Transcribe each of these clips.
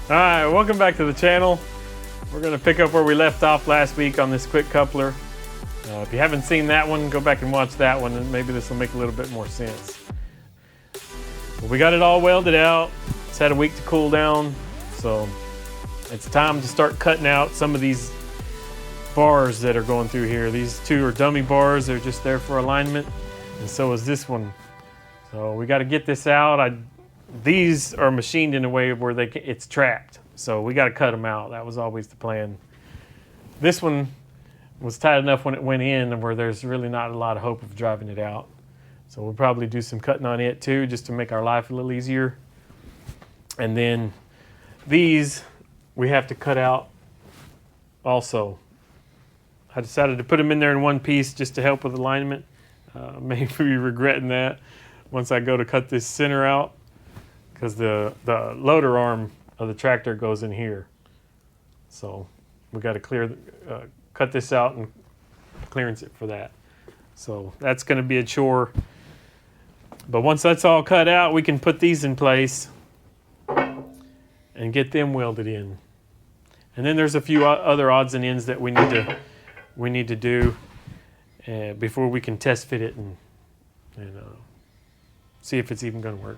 Alright, welcome back to the channel. We're going to pick up where we left off last week on this quick coupler. If you haven't seen that one, go back and watch that one and maybe this will make a little bit more sense. Well, we got it all welded out. It's had a week to cool down, so it's time to start cutting out some of these bars that are going through here. These two are dummy bars. They're just there for alignment, and so is this one. So we got to get this out. These are machined in a way where it's trapped, so we got to cut them out. That was always the plan. This one was tight enough when it went in where there's really not a lot of hope of driving it out. So we'll probably do some cutting on it too, just to make our life a little easier. And then these we have to cut out also. I decided to put them in there in one piece just to help with alignment. Maybe regretting that once I go to cut this center out, because the loader arm of the tractor goes in here. So we got to cut this out and clearance it for that. So that's going to be a chore. But once that's all cut out, we can put these in place and get them welded in. And then there's a few other odds and ends that we need to do before we can test fit it and see if it's even going to work.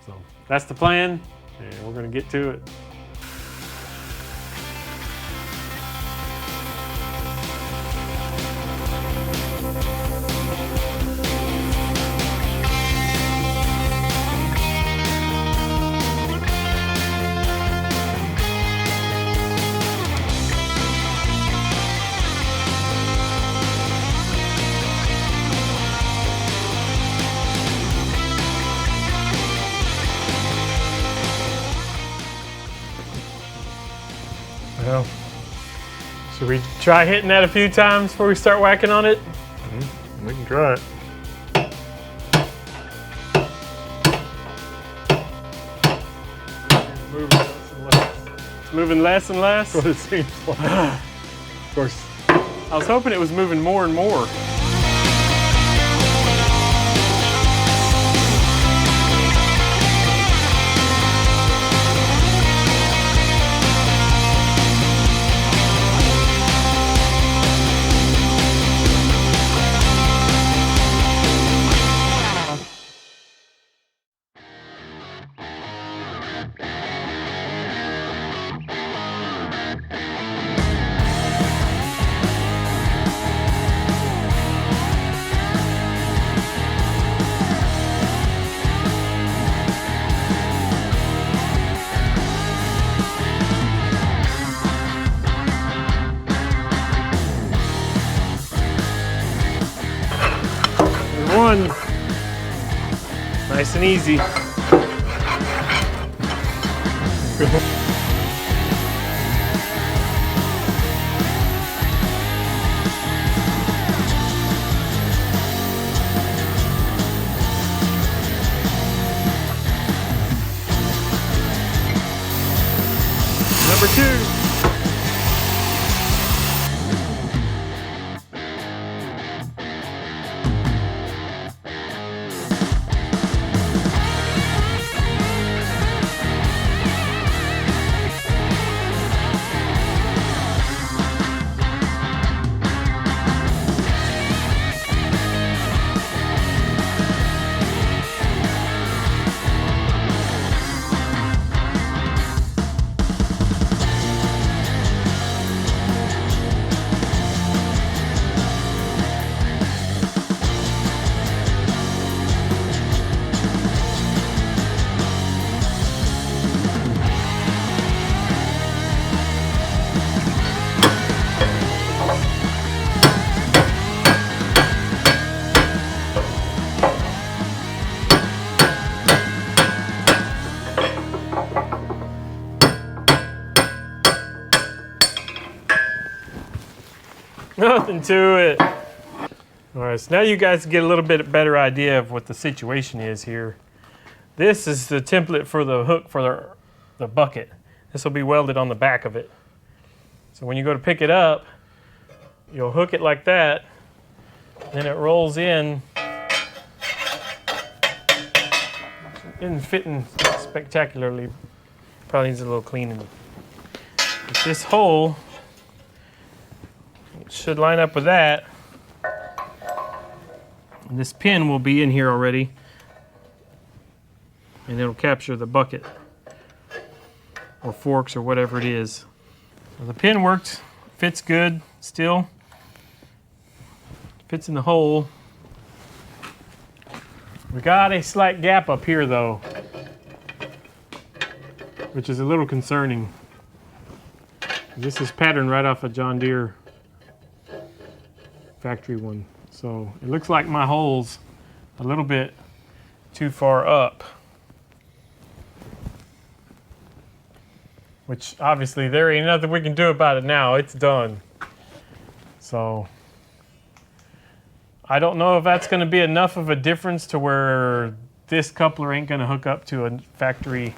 So that's the plan, and we're going to get to it. Well, should we try hitting that a few times before we start whacking on it? We can try it. It's moving less and less. That's what it seems like. Of course. I was hoping it was moving more and more. One, nice and easy. Number two. Nothing to it. All right, so now you guys get a little bit better idea of what the situation is here. This is the template for the hook for the bucket. This will be welded on the back of it. So when you go to pick it up, you'll hook it like that, then it rolls in. It isn't fitting spectacularly probably needs a little cleaning. But this hole should line up with that. And this pin will be in here already. And it'll capture the bucket or forks or whatever it is. So the pin worked, fits good still. Fits in the hole. We got a slight gap up here though, which is a little concerning. This is patterned right off a John Deere factory one. So it looks like my hole's a little bit too far up. Which obviously there ain't nothing we can do about it now. It's done. So I don't know if that's going to be enough of a difference to where this coupler ain't going to hook up to a factory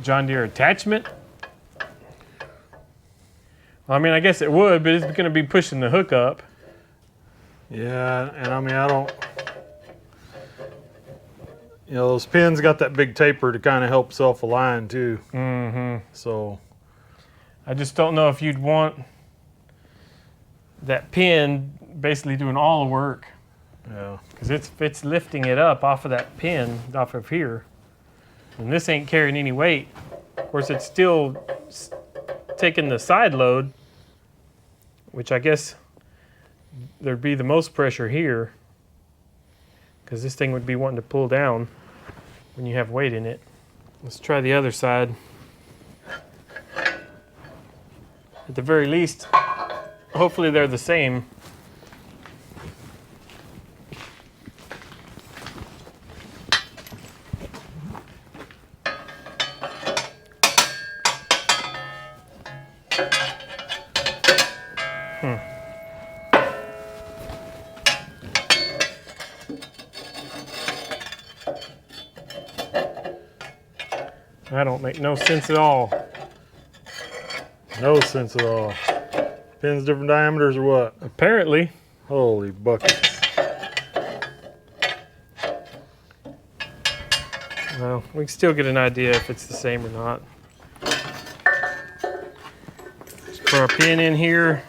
John Deere attachment. I mean, I guess it would, but it's going to be pushing the hook up. Yeah, and I mean, I don't. You know, those pins got that big taper to kind of help self-align too. Mm-hmm. So I just don't know if you'd want that pin basically doing all the work. yeah, Because it's lifting it up off of that pin, off of here. And this ain't carrying any weight. Of course, it's still taking the side load, which I guess there'd be the most pressure here. Because this thing would be wanting to pull down when you have weight in it. Let's try the other side. At the very least, hopefully they're the same. That don't make no sense at all. no sense at all. Pins different diameters or what? Apparently. Holy buckets. Well, we can still get an idea if it's the same or not. Just put our pin in here.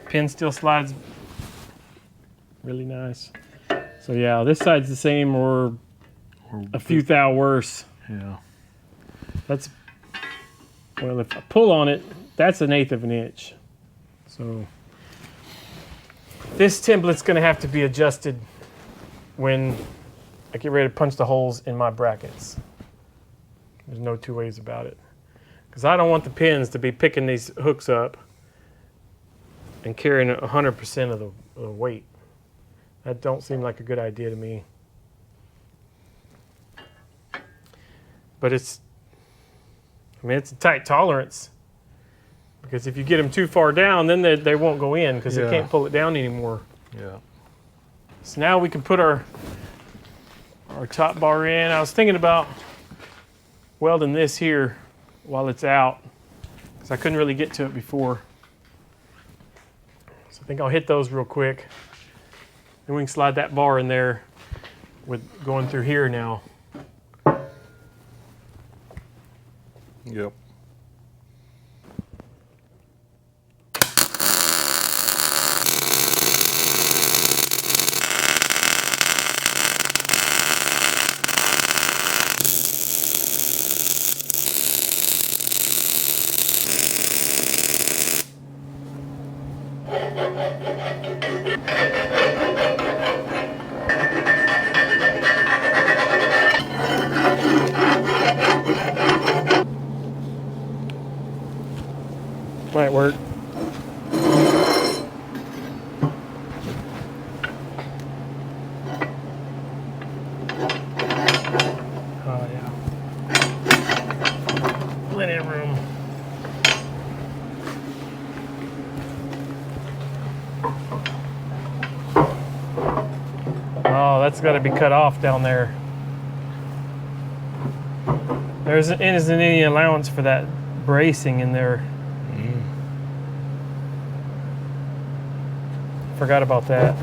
Pin still slides really nice. So yeah, this side's the same or a few thou worse. Yeah. That's, well, if I pull on it, that's 1/8 of an inch. So this template's gonna have to be adjusted when I get ready to punch the holes in my brackets. There's no two ways about it. Because I don't want the pins to be picking these hooks up and carrying 100% of the weight. That don't seem like a good idea to me. But it's a tight tolerance. Because if you get them too far down, then they won't go in because they can't pull it down anymore. Yeah. So now we can put our top bar in. I was thinking about welding this here while it's out because I couldn't really get to it before. So I think I'll hit those real quick. Then we can slide that bar in there with going through here now. Yep. Might work. Oh yeah. Plenty of room. Oh, that's got to be cut off down there. There isn't any allowance for that bracing in there. Forgot about that.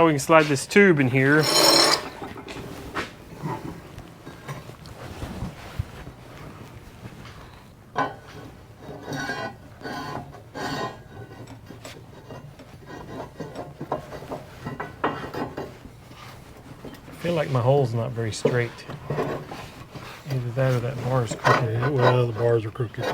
we can slide this tube in here. I feel like my hole's not very straight. Either that or that bar is crooked. Yeah, well, the bars are crooked.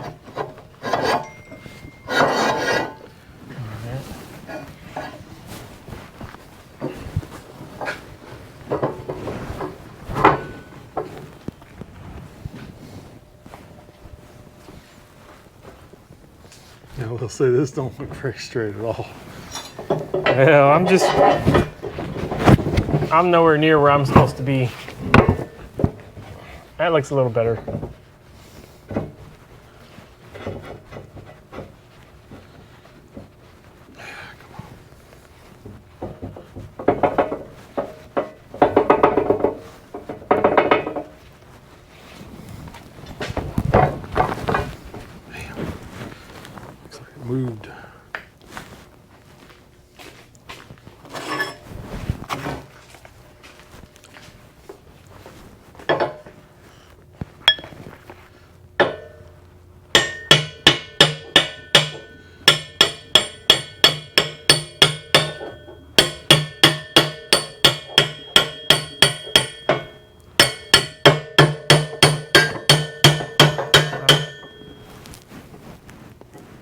Yeah, we'll say this don't look very straight at all. Well, I'm nowhere near where I'm supposed to be. That looks a little better. Looks like it moved.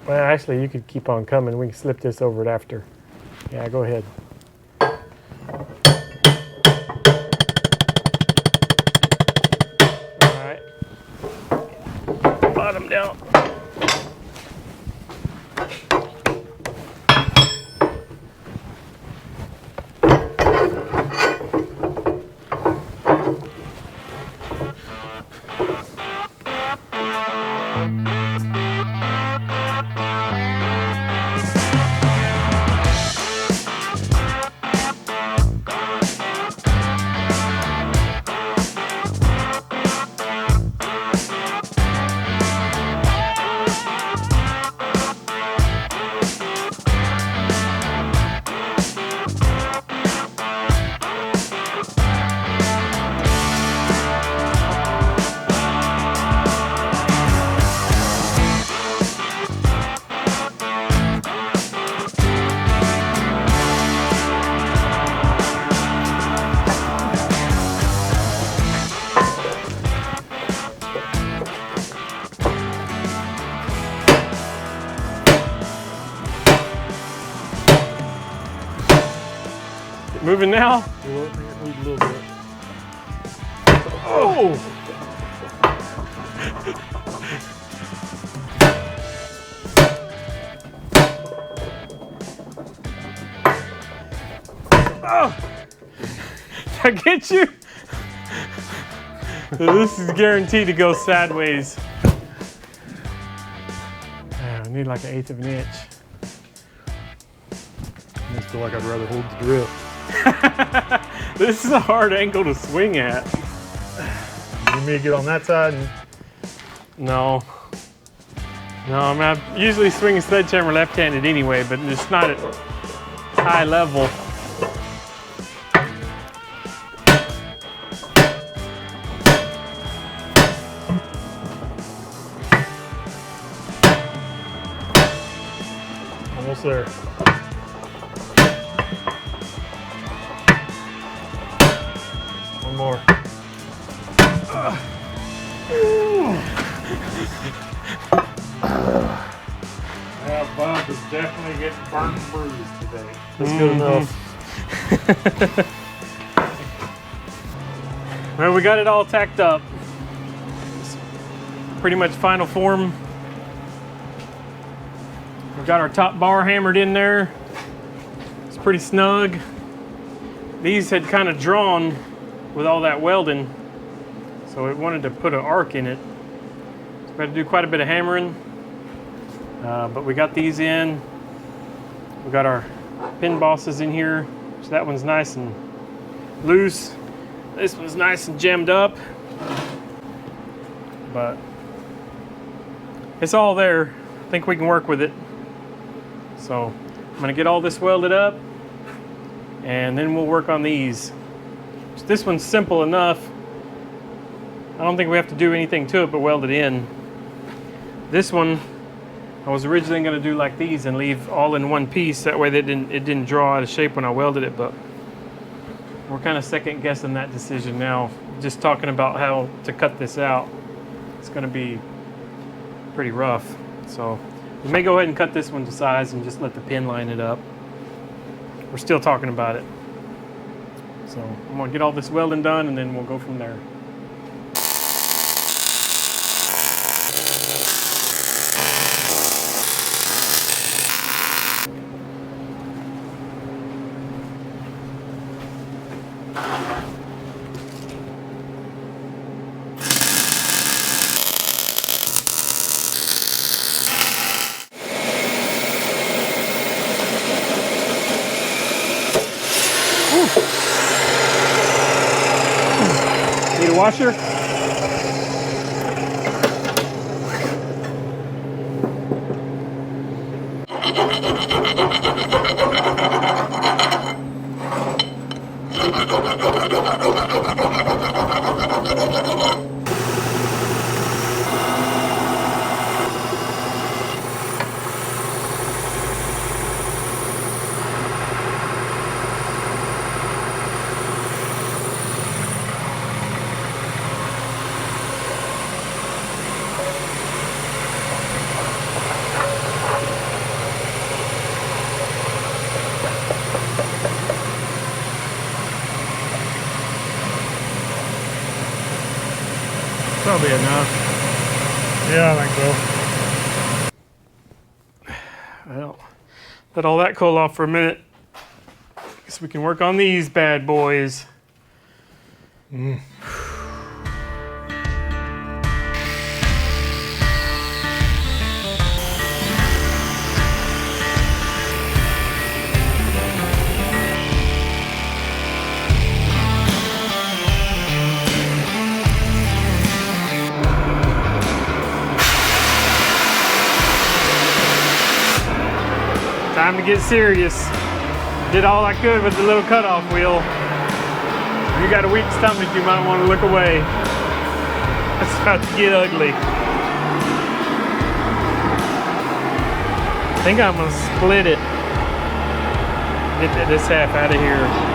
Well, actually, you could keep on coming. We can slip this over it after. Yeah, go ahead. All right. Bottom down. Moving now? Well, I think it moved a little bit. Oh! Oh! Did I get you? This is guaranteed to go sideways. I need like 1/8 of an inch. I just feel like I'd rather hold the drift. This is a hard angle to swing at. You need me to get on that side and No. No, I mean, I usually swing a sledgehammer left-handed anyway, but it's not at high level. almost there. One more. That bump is definitely getting burnt and bruised today. That's good enough. Well, we got it all tacked up. It's pretty much final form. We've got our top bar hammered in there. It's pretty snug. These had kind of drawn with all that welding, so it wanted to put an arc in it. So we had to do quite a bit of hammering, but we got these in. We got our pin bosses in here, so that one's nice and loose. This one's nice and jammed up, but it's all there. I think we can work with it. So I'm gonna get all this welded up, and then we'll work on these. This one's simple enough. I don't think we have to do anything to it but weld it in. This one, I was originally going to do like these and leave all in one piece. That way it didn't draw out of shape when I welded it, but we're kind of second guessing that decision now. Just talking about how to cut this out. It's going to be pretty rough. So we may go ahead and cut this one to size and just let the pin line it up. We're still talking about it. So I'm going to get all this welding done and then we'll go from there. Need a washer? Probably enough. Yeah, I think so. Well, let all that cool off for a minute. Guess we can work on these bad boys. Time to get serious. Did all I could with the little cutoff wheel. If you got a weak stomach, you might want to look away. It's about to get ugly. I think I'm gonna split it. Get this half out of here.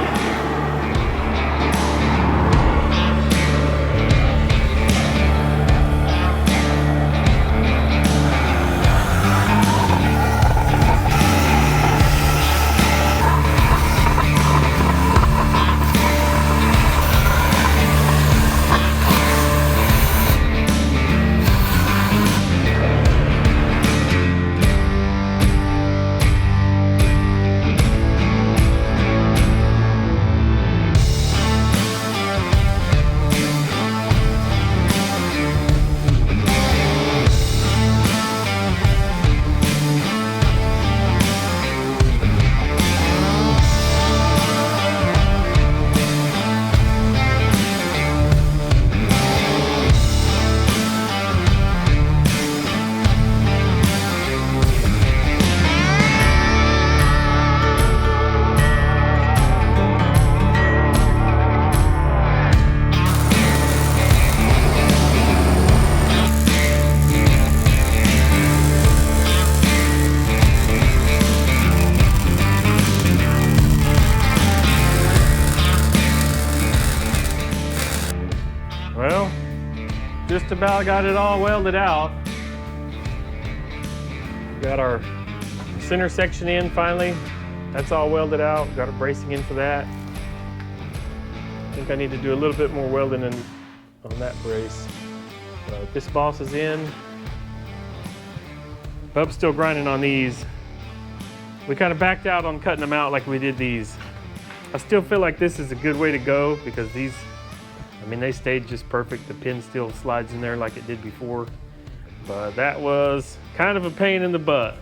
Well, just about got it all welded out. Got our center section in finally. That's all welded out. Got a bracing in for that. I think I need to do a little bit more welding on that brace. This boss is in. Bub's still grinding on these. We kind of backed out on cutting them out like we did these. I still feel like this is a good way to go because these, I mean, they stayed just perfect. The pin still slides in there like it did before. But that was kind of a pain in the butt,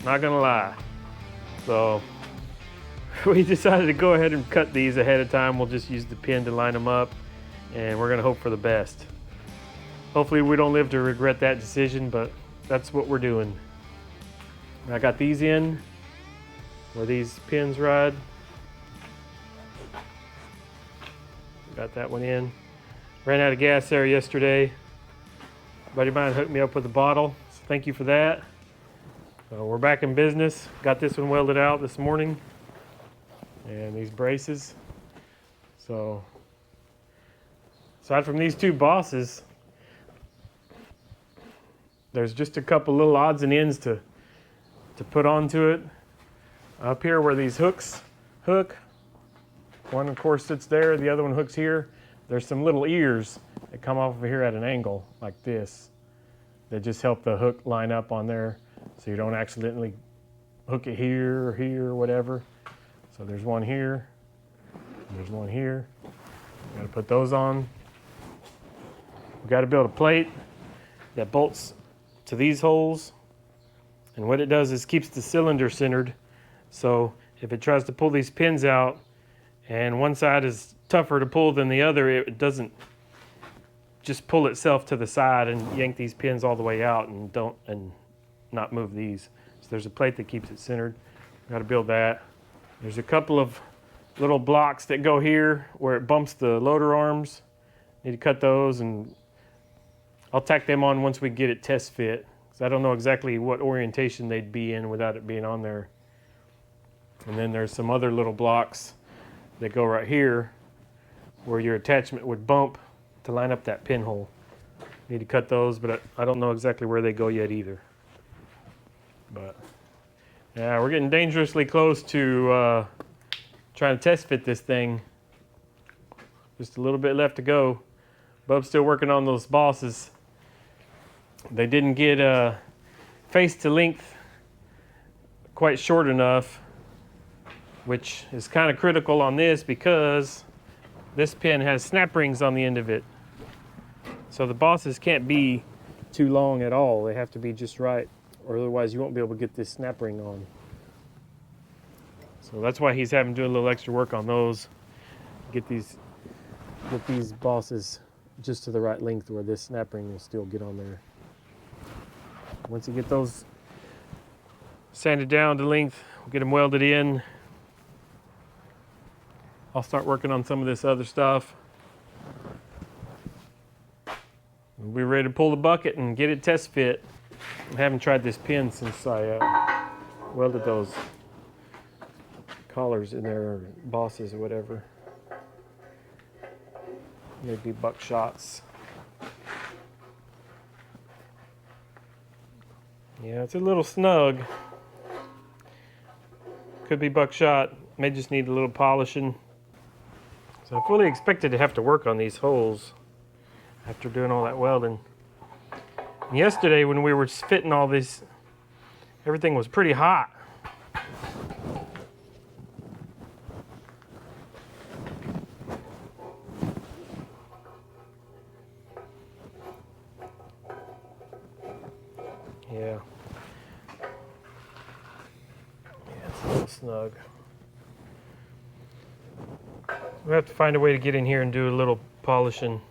not gonna lie. So we decided to go ahead and cut these ahead of time. We'll just use the pin to line them up and we're gonna hope for the best. Hopefully we don't live to regret that decision, but that's what we're doing. I got these in where these pins ride. Got that one in. Ran out of gas there yesterday. A buddy of mine hooked me up with a bottle, so thank you for that. We're back in business. Got this one welded out this morning. And these braces. So, aside from these two bosses, there's just a couple little odds and ends to put onto it. Up here where these hooks hook, one of course sits there, the other one hooks here. There's some little ears that come off of here at an angle like this that just help the hook line up on there so you don't accidentally hook it here or whatever. So there's one here, and there's one here. Got to put those on. We got to build a plate that bolts to these holes, and what it does is keeps the cylinder centered. So if it tries to pull these pins out and one side is tougher to pull than the other, it doesn't just pull itself to the side and yank these pins all the way out and not move these. So there's a plate that keeps it centered. Got to build that. There's a couple of little blocks that go here where it bumps the loader arms. Need to cut those, and I'll tack them on once we get it test fit, because I don't know exactly what orientation they'd be in without it being on there. And then there's some other little blocks that go right here where your attachment would bump to line up that pinhole. Need to cut those, but I don't know exactly where they go yet either. But yeah, we're getting dangerously close to trying to test fit this thing. Just a little bit left to go. Bub's still working on those bosses. They didn't get face to length quite short enough, which is kind of critical on this because this pin has snap rings on the end of it. So the bosses can't be too long at all. They have to be just right, or otherwise you won't be able to get this snap ring on. So that's why he's having to do a little extra work on those. Get these bosses just to the right length where this snap ring will still get on there. Once you get those sanded down to length, we'll get them welded in. I'll start working on some of this other stuff. We'll be ready to pull the bucket and get it test fit. I haven't tried this pin since I welded those collars in there, or bosses or whatever. Maybe buckshots. Yeah, it's a little snug. Could be buckshot. May just need a little polishing. So I fully expected to have to work on these holes after doing all that welding. And yesterday when we were fitting all this, everything was pretty hot. Yeah. Yeah, it's a little snug. We have to find a way to get in here and do a little polishing.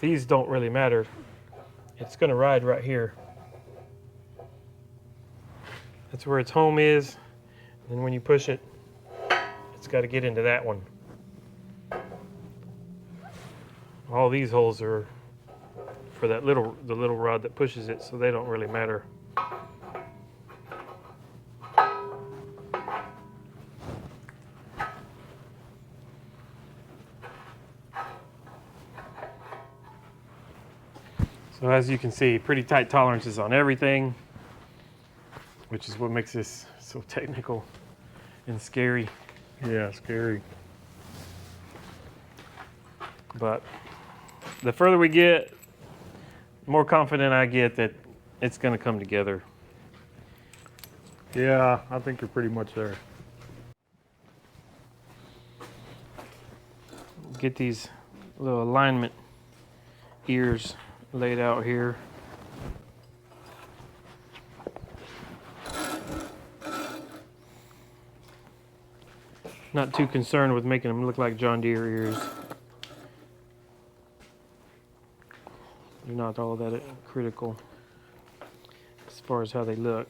These don't really matter. It's going to ride right here. That's where its home is. And when you push it, it's got to get into that one. All these holes are for that the little rod that pushes it, so they don't really matter. So as you can see, pretty tight tolerances on everything, which is what makes this so technical and scary. Yeah, scary. But the further we get, the more confident I get that it's going to come together. Yeah, I think you're pretty much there. Get these little alignment ears laid out here. Not too concerned with making them look like John Deere ears. They're not all that critical as far as how they look.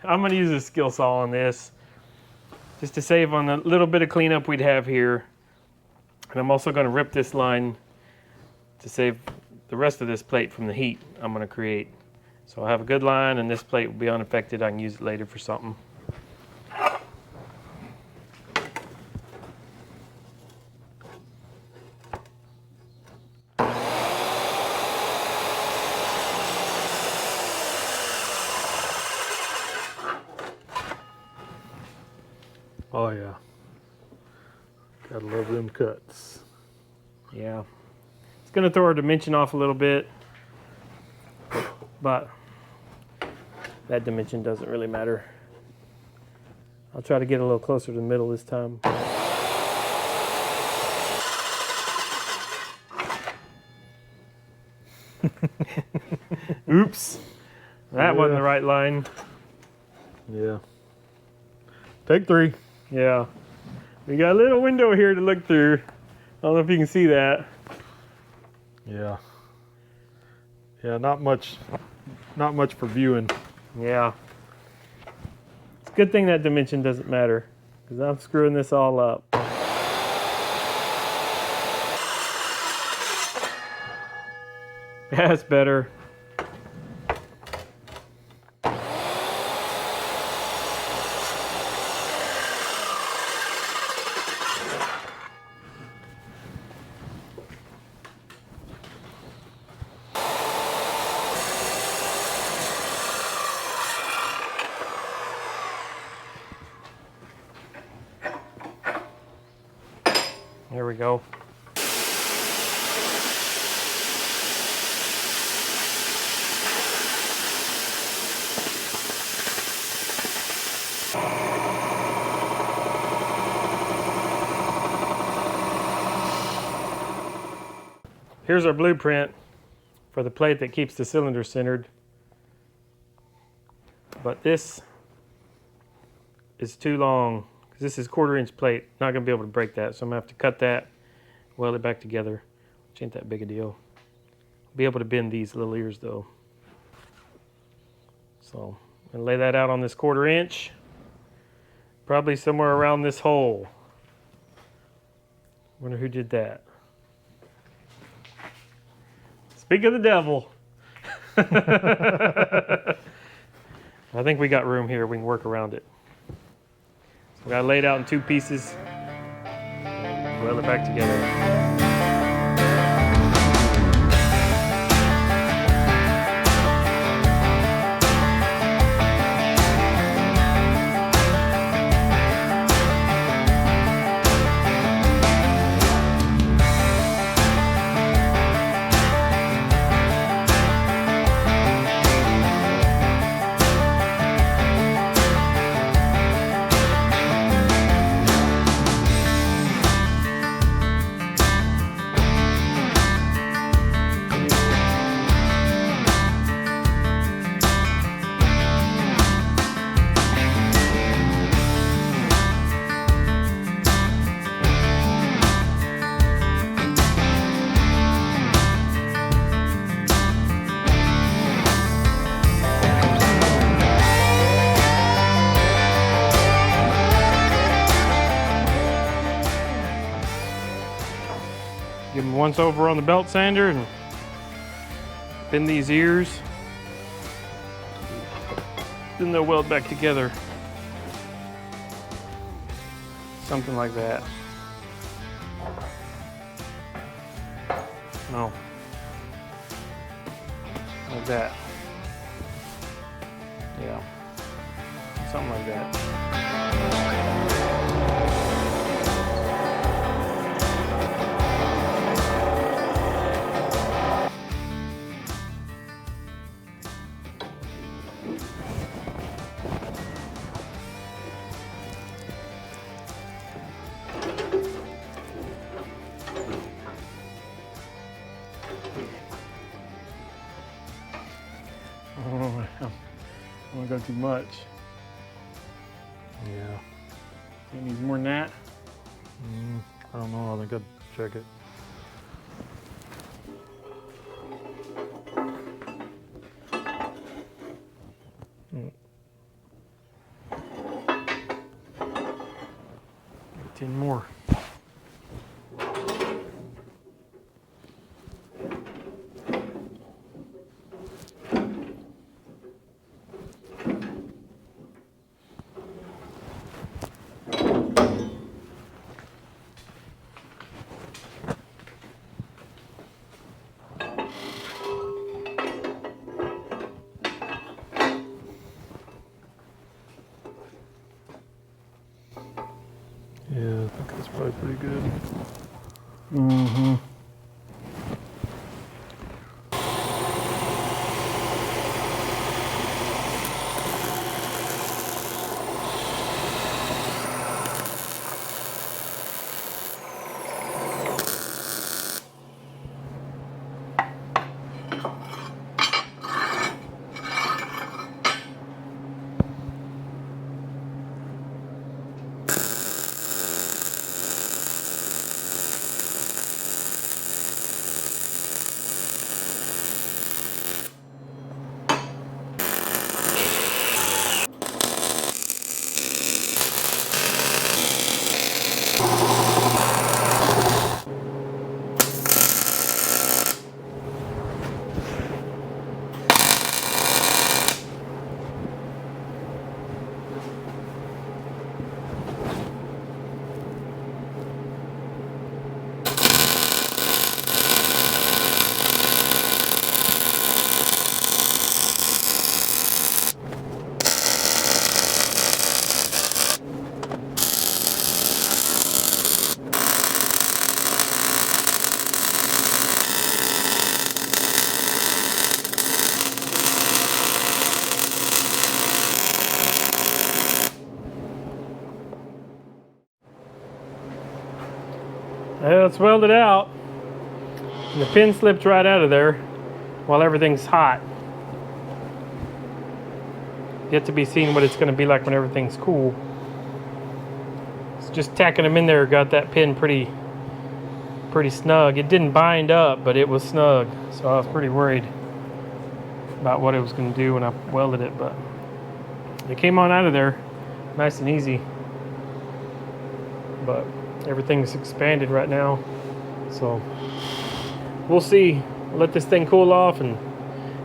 I'm gonna use a skill saw on this, just to save on the little bit of cleanup we'd have here. And I'm also gonna rip this line to save the rest of this plate from the heat I'm gonna create. So I'll have a good line and this plate will be unaffected. I can use it later for something. Oh yeah. Gotta love them cuts. Yeah. It's gonna throw our dimension off a little bit, but that dimension doesn't really matter. I'll try to get a little closer to the middle this time. Oops. That wasn't the right line. Yeah. Take 3. Yeah. We got a little window here to look through. I don't know if you can see that. Yeah. Yeah, not much for viewing. Yeah. It's a good thing that dimension doesn't matter, because I'm screwing this all up. That's better. There we go. Here's our blueprint for the plate that keeps the cylinder centered. But this is too long, because this is 1/4 inch plate. Not gonna be able to break that, so I'm gonna have to cut that, weld it back together, which ain't that big a deal. Be able to bend these little ears though. So I'm gonna lay that out on this 1/4 inch, probably somewhere around this hole. Wonder who did that. Speak of the devil. I think we got room here. We can work around it. So we got it laid out in 2 pieces. Weld it back together. Give them once over on the belt sander and bend these ears. Then they'll weld back together. Something like that. No. Like that. Yeah. Something like that. Oh, I don't want to go too much. Yeah. It needs more than that. I don't know. I think I'd check it. 10 more. Yeah, I think that's probably pretty good. Mm-hmm. Well, it's welded out. And the pin slipped right out of there while everything's hot. Yet to be seen what it's going to be like when everything's cool. It's just tacking them in there got that pin pretty snug. It didn't bind up, but it was snug. So I was pretty worried about what it was going to do when I welded it, but it came on out of there nice and easy. But everything's expanded right now, so we'll see. I'll let this thing cool off and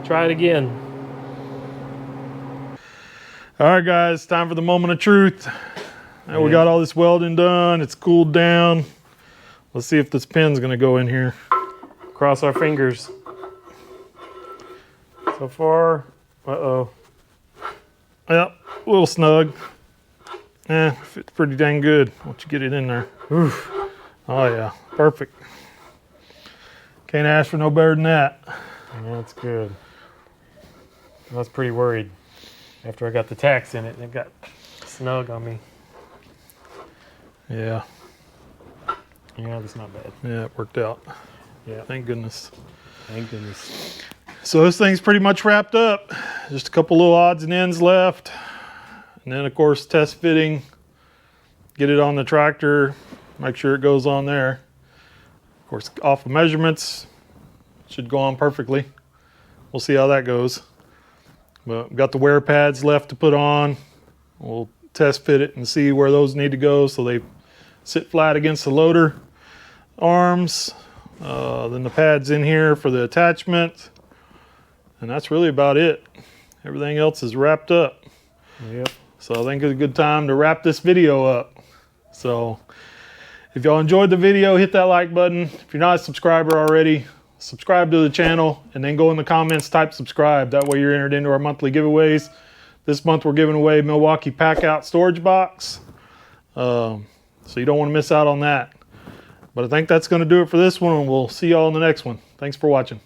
try it again. All right, guys, time for the moment of truth. Now we got all this welding done. It's cooled down. Let's see if this pin's gonna go in here. Cross our fingers. So far, Yep, a little snug. Fits pretty dang good once you get it in there. Oof. Oh yeah, perfect. Can't ask for no better than that. That's good. I was pretty worried after I got the tacks in it and it got snug on me. Yeah. Yeah, that's not bad. Yeah, it worked out. Yeah. Thank goodness. Thank goodness. So this thing's pretty much wrapped up. Just a couple little odds and ends left. And then of course test fitting. Get it on the tractor. Make sure it goes on there. Of course, off of measurements, should go on perfectly. We'll see how that goes. But we've got the wear pads left to put on. We'll test fit it and see where those need to go so they sit flat against the loader arms. Then the pads in here for the attachment. And that's really about it. Everything else is wrapped up. Yep. So I think it's a good time to wrap this video up. So if y'all enjoyed the video, hit that like button. If you're not a subscriber already, subscribe to the channel and then go in the comments, type subscribe. That way you're entered into our monthly giveaways. This month we're giving away Milwaukee Packout storage box. So you don't want to miss out on that. But I think that's going to do it for this one, and we'll see y'all in the next one. Thanks for watching.